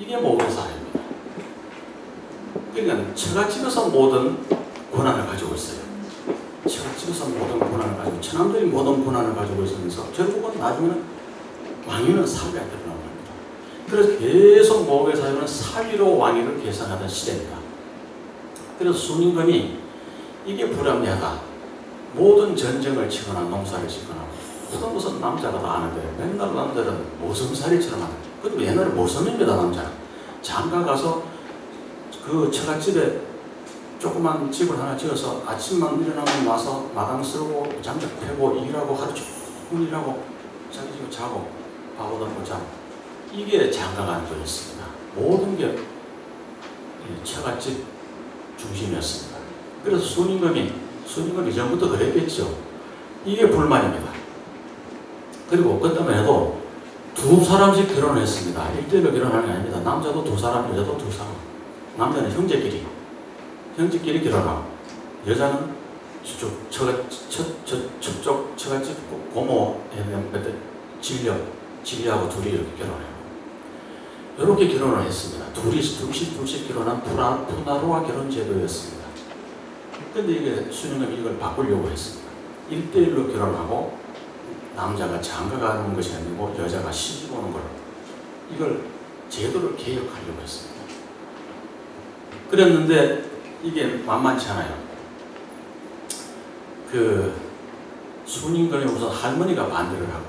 이게 모든 사회입니다. 그러니까 처갓집에서 모든 권한을 가지고 있어요. 처갓집에서 모든 권한을 가지고 천황들이 모든 권한을 가지고 있으면서 결국은 나중에는 왕위는 사위한테 나옵니다. 그래서 계속 모국의 사회는 사위로 왕위를 계산하던 시대입니다. 그래서 순임금이 이게 불합리하다. 모든 전쟁을 치거나 농사를 짓거나 무슨 남자가 다 아는데 맨날 남자들은 모성살이처럼 하는 거예요. 그리고 옛날에 모성입니다. 남자는. 장가 가서 그 처갓집에 조그만 집을 하나 지어서 아침만 일어나면 와서 마당 쓸고 장작 패고 일하고 하루 종일 일하고 자기 집에 자고 밥 얻어먹고 자고 이게 장가 가는 거였습니다. 모든 게 처갓집 중심이었습니다. 그래서 순임금이 이전부터 그랬겠죠. 이게 불만입니다. 그리고 그때만 해도 두 사람씩 결혼을 했습니다. 1대1로 결혼하는 게 아닙니다. 남자도 두 사람, 여자도 두 사람. 남자는 형제끼리 결혼하고 여자는 저쪽 처갓집 고모한테 진리하고 둘이 이렇게 결혼해요. 이렇게 결혼을 했습니다. 둘씩 결혼한 푸나루아 결혼 제도였습니다. 근데 이게 순임금이 이걸 바꾸려고 했습니다. 1대1로 결혼하고 남자가 장가 가는 것이 아니고 여자가 시집 오는 걸로 이걸 제도를 개혁하려고 했습니다. 그랬는데 이게 만만치 않아요. 그 순임금의 우선 할머니가 반대를 하고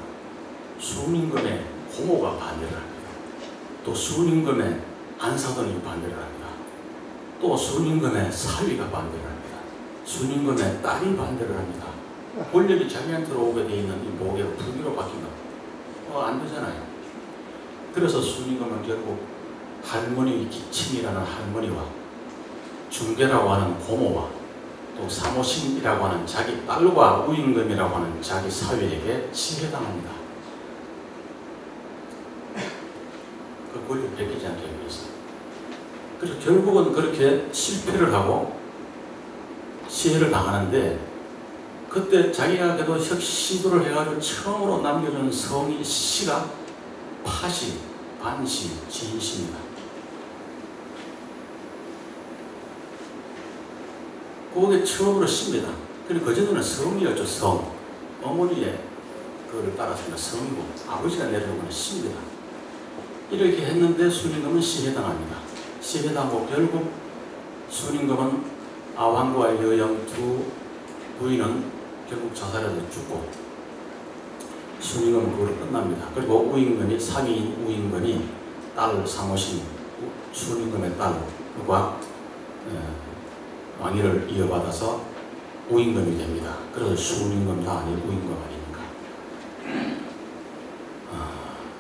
순임금의 고모가 반대를 합니다. 또 순임금의 안사돈이 반대를 합니다. 또 순임금의 사위가 반대를 합니다. 순임금의 딸이 반대를 합니다. 권력이 자기한테로 오게 돼 있는 이 모계가 부위로 바뀐다. 안 되잖아요. 그래서 순임금은 결국 할머니 기친이라는 할머니와 중계라고 하는 고모와 또 사모신이라고 하는 자기 딸과 우임금이라고 하는 자기 사위에게 시해당합니다. 그 권력을 뺏기지 않게 하기 위해서. 그래서 결국은 그렇게 실패를 하고 시해를 당하는데 그때 자기가 그래도 시도를 해가지고 처음으로 남겨준 시가 파시, 반시, 진시입니다. 그게 처음으로 시입니다. 그리고 그전에는 성이었죠. 성. 어머니의 그걸 따랐습니다. 성이고 아버지가 내려온 건 시입니다. 이렇게 했는데 순임금은 시해당합니다. 시해당하고 결국 순임금은 아황과 여영 두 부인은 결국 자살해서 죽고 순임금은 그걸로 끝납니다. 그리고 우임금이 상위인 우임금이 딸 사모신 순임금의 딸과 왕위를 이어받아서 우임금이 됩니다. 그래서 순임금도 아니고 우임금 아닙니까?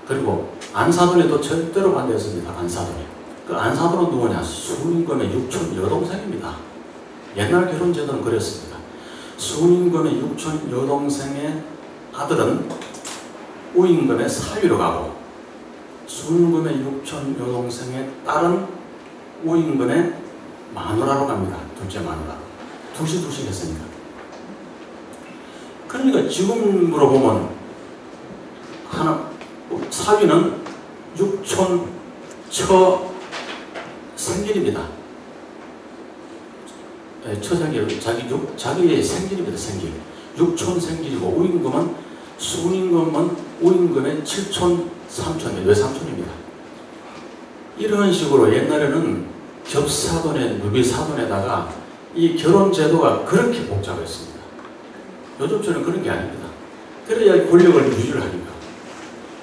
그리고 안사돈에도 절대로 반대했습니다. 안사돈이. 그 안사돈은 누구냐? 순임금의 육촌 여동생입니다. 옛날 결혼제도는 그랬습니다. 순임금의 육촌 여동생의 아들은 우임금의 사위로 가고 순임금의 육촌 여동생의 딸은 우임금의 마누라로 갑니다. 둘째 마누라. 둘씩 했으니까. 그러니까 지금으로 보면 사위는 육촌 처 생길입니다. 처생길, 자기의 생길입니다. 생길. 육촌 생길이고 우임금은 순임금은 우임금의 칠촌 삼촌입니다. 외삼촌입니다. 이런 식으로 옛날에는 겹사돈에 누비사돈에다가 이 결혼 제도가 그렇게 복잡했습니다. 요즘처럼 그런 게 아닙니다. 그래야 권력을 유지를 하니까.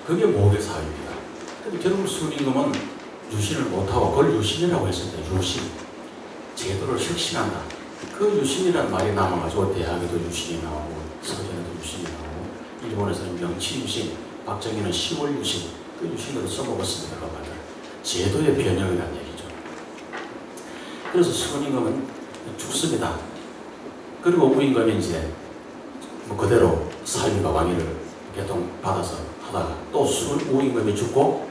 그게 모계 사회입니다. 근데 결국 순임금은 유신을 못하고 그걸 유신이라고 했습니다. 유신. 제도를 혁신한다. 그 유신이란 말이 남아가지고 대학에도 유신이 나오고 서점에도 유신이 나오고 일본에서는 명치유신, 박정희는 10월 유신, 그 유신으로 써먹었습니다. 그 말을. 제도의 변형이라는 얘기죠. 그래서 순임금은 죽습니다. 그리고 우임금이 이제 그대로 사위가 왕위를 개통받아서 하다가 또 우임금이 죽고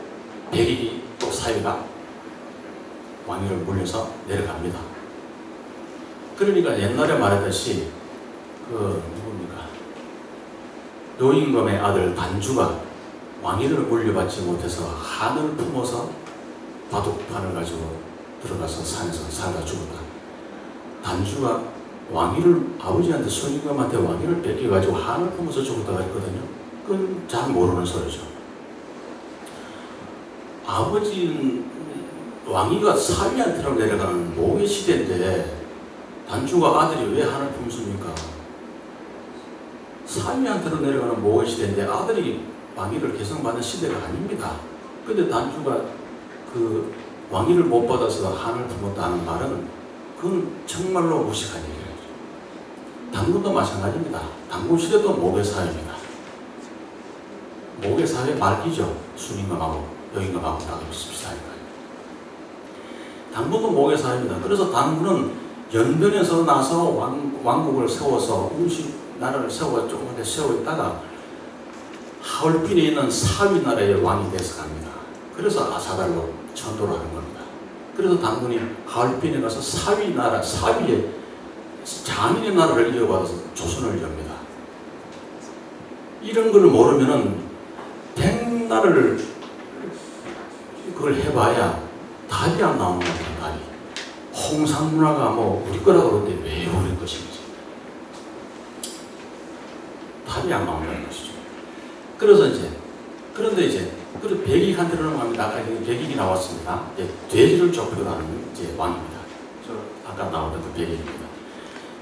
백일이 또 사위가 왕위를 물려서 내려갑니다. 그러니까 옛날에 말했듯이 누굽니까? 요임금의 아들 반주가 왕위를 물려받지 못해서 한을 품어서 바둑판을 가지고 들어가서 산에서 살다 죽었다. 단주가 왕위를 아버지한테 손님감한테 왕위를 뺏겨가지고 한을 품어서 죽었다고 했거든요. 그건 잘 모르는 소리죠. 아버지는 왕위가 사위한테로 내려가는 모의 시대인데 단주가 아들이 왜 한을 품습니까? 사위한테로 내려가는 모의 시대인데 아들이 왕위를 계승받는 시대가 아닙니다. 근데 단주가 그 왕위를 못 받아서 한을 품었다는 말은 그건 정말로 무식한 얘기예요. 당군도 마찬가지입니다. 당군 시대도 모계사회입니다. 모계사회 말기죠. 순임금하고 여임금하고 다 비슷비슷하니까요. 당군도 모계사회입니다. 그래서 당군은 연변에서 나서 왕국을 세워서 나라를 세워 조금 더 세워 있다가 하얼빈에 있는 사위 나라의 왕이 돼서 갑니다. 그래서 아사달로 천도를 하는 겁니다. 그래서 당군이 하얼빈에 가서 사위 나라, 사위의 장인의 나라를 이어받아서 조선을 엽니다. 이런 걸 모르면은 백날을 그걸 해봐야 답이 안 나오는 겁니다. 답이. 홍산 문화가 뭐 우리 거라고 그러는데 왜 우리 것인지 답이 안 나온다는 것이죠. 그런데 이제 백익한테로 넘어갑니다. 아까 백익이 나왔습니다. 돼지를 좁혀가는 왕입니다. 저 아까 나오던 그 백익입니다.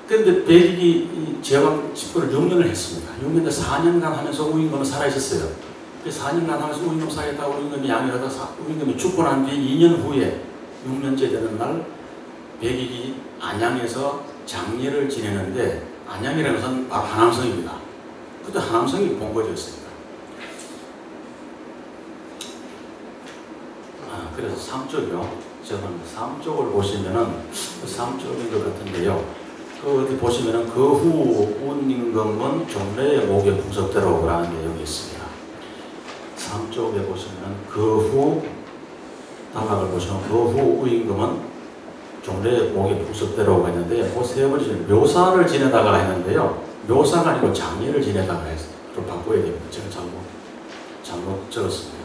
그런데 백익이 제왕 집권을 6년을 했습니다. 6년에 4년간 하면서 우임금은 살아있었어요. 4년간 하면서 우임금 살아있다가 우임금이 양해하다 우임금이 죽고 난 뒤 2년 후에 6년째 되는 날 백익이 안양에서 장례를 지내는데 안양이라는 것은 바로 한암성입니다. 그때 한암성이 본거지였습니다. 그래서 삼쪽이요. 저는 삼쪽을 보시면은 삼쪽인 것 같은데요. 어디 보시면은 그 후 운임금은 종래의 목의 풍속대로라는 내용이 있습니다. 삼쪽에 보시면은 그 후 단락을 보시면 그 후 우임금은 종래의 목의 풍속대로가 있는데 그 세 번째 묘사를 지내다가 했는데요. 묘사가 아니고 장례를 지내다가 해서 바꿔야 됩니다. 제가 잘못 적었습니다.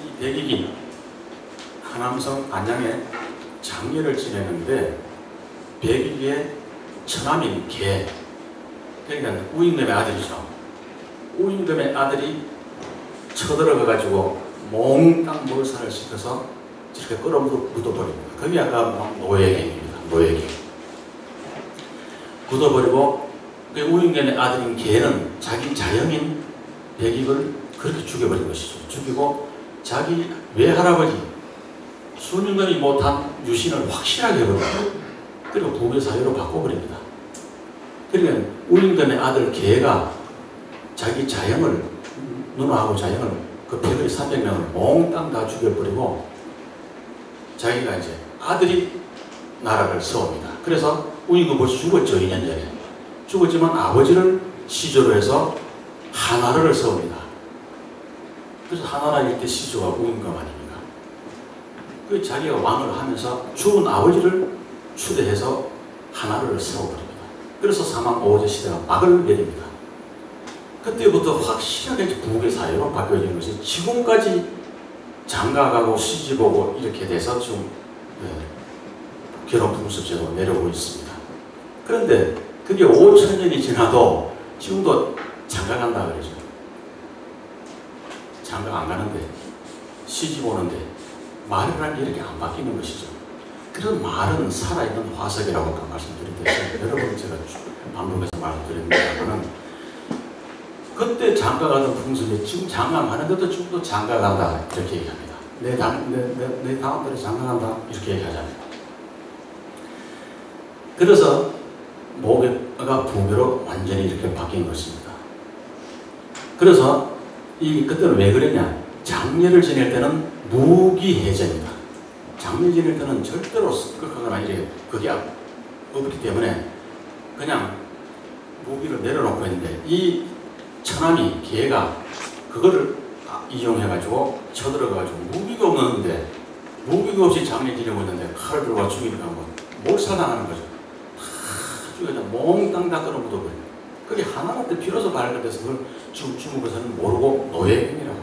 이 백익이 한암성 안양에 장례를 지내는데 백익의 처남인 개, 그러니까 우임금의 아들이죠. 우임금의 아들이 쳐들어가가지고 몽땅 몰살을 시켜서 이렇게 끌어묻어버립니다. 그게 아까 노예갱입니다. 노예갱. 묻어버리고 우임금의 아들인 개는 자기 자영인 백익을 그렇게 죽여버린 것이죠. 죽이고 자기 외할아버지 순임금이 못한 유신을 확실하게 해버립니다. 그리고 부배 사유로 바꿔버립니다. 그러니까 우임금의 아들 개가 자기 자영을 누나하고 자영을 그 패거리 300명을 몽땅 다 죽여버리고 자기가 이제 아들이 나라를 세웁니다. 그래서 우임금 벌써 죽었죠. 2년 전에. 죽었지만 아버지를 시조로 해서 한나라를 세웁니다. 그래서 한나라 일대 시조가 우임금 아닙니까? 그 자기가 왕을 하면서 죽은 아버지를 추대해서 한나라를 세워버립니다. 그래서 사망오제 시대가 막을 내립니다. 그때부터 확실하게 부국의 사회로 바뀌어진 것이 지금까지 장가가고 시집오고 이렇게 돼서 지금 결혼풍습제로 내려오고 있습니다. 그런데 그게 5,000년이 지나도 지금도 장가간다 그러죠. 장가 안 가는데 시집 오는데 말이라는 게 이렇게 안 바뀌는 것이죠. 그런 말은 살아있는 화석이라고 아까 말씀드렸듯이 여러 번 제가 반복해서 말씀드렸는데는 그때 장가가던 풍습이 지금 장가하는데도 지금도 장가간다 이렇게 얘기합니다. 내 다음 달에 장가간다 이렇게 얘기하잖아요. 그래서 모계가 부계로 완전히 이렇게 바뀐 것입니다. 그래서 그때는 왜 그랬냐? 장례를 지낼 때는 무기해제입니다. 장례 지낼 때는 절대로 습격하거나 이래 그게 없기 때문에 그냥 무기를 내려놓고 있는데 이 처남이 개가 그거를 이용해가지고 쳐들어가가지고 무기가 없는데 무기가 없이 장례 지내고 있는데 칼을 들고 죽이니까 뭐 몰살당하는 거죠. 그냥 몽땅 다 끌어묻어버려요. 그게 하나한테 비로소 발견돼서 그걸 죽은 것은 모르고 노예행위라고